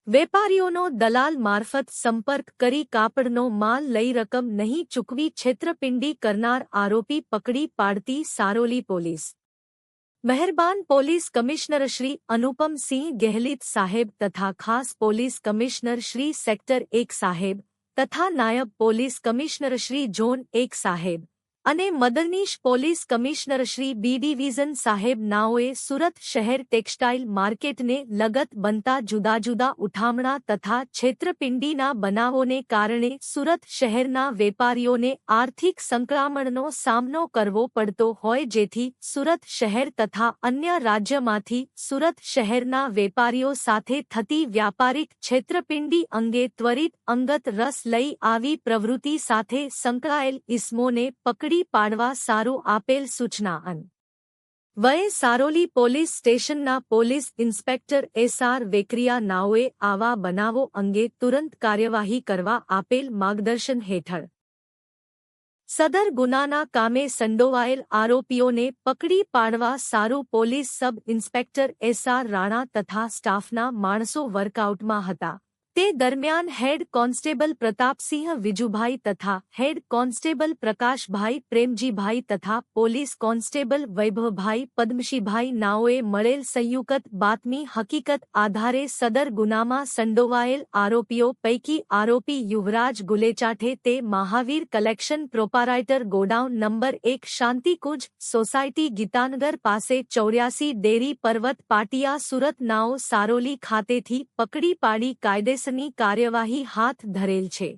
વેપારીઓનો દલાલ મારફત સંપર્ક કરી કાપડનો માલ લઈ રકમ નહીં ચૂકવી છેતરપિંડી કરનાર આરોપી પકડી પાડતી સારોલી પોલીસ। મહેરબાન પોલીસ કમિશનર શ્રી અનુપમસિંહ ગેહલીત સાહેબ તથા ખાસ પોલીસ કમિશનર શ્રી સેક્ટર 1 સાહેબ તથા નાયબ પોલીસ કમિશનર શ્રી ઝોન 1 સાહેબ અને મદદનીશ police commissioner Shri B division સાહેબ નાઓએ સુરત શહેર ટેક્સટાઇલ માર્કેટને લગત બનતા જુદા જુદા ઉઠામણા તથા છેતરપિંડીના બનાવોને કારણે સુરત શહેરના વેપારીઓને આર્થિક સંકળામણનો સામનો કરવો પડતો હોય જેથી સુરત શહેર તથા અન્ય રાજ્યમાંથી સુરત શહેરના વેપારીઓ સાથે થતી વ્યાપારિક છેતરપિંડી અંગે ત્વરિત અંગત રસ લઈ આવી પ્રવૃત્તિ સાથે સંકળાયેલ ઇસમોને પકડી પાડવા સારું આપેલ સૂચના અન્વયે સારોલી પોલીસ સ્ટેશનના પોલીસ ઇન્સ્પેક્ટર એસ.આર. વેકરિયા નાઓએ આવા બનાવો અંગે તુરંત કાર્યવાહી કરવા આપેલ માર્ગદર્શન હેઠળ સદર ગુનાના કામે સંડોવાયેલ આરોપીઓને પકડી પાડવા સારું પોલીસ સબ ઇન્સ્પેક્ટર એસ.આર. રાણા તથા સ્ટાફના માણસો વર્કઆઉટમાં હતા। તે દરમિયાન હેડ કોન્સ્ટેબલ પ્રતાપસિંહ વિજુભાઈ તથા હેડ કોન્સ્ટેબલ પ્રકાશભાઈ પ્રેમજીભાઈ તથા પોલીસ કોન્સ્ટેબલ વૈભવભાઈ પદ્મશીભાઈ નાઓએ મળેલ સંયુક્ત બાતમી હકીકત આધારે સદર ગુનામાં સંડોવાયેલ આરોપીઓ પૈકી આરોપી યુવરાજ ગુલેચાઠે તે Mahavir collection proprietor godown number 1 Shantikunj society Gitanagar પાસે 84 ડેરી પર્વત પાટિયા સુરત નાઓ સારોલી ખાતેથી પકડી પાડી કાયદેસરની કાર્યવાહી હાથ ધરેલ છે।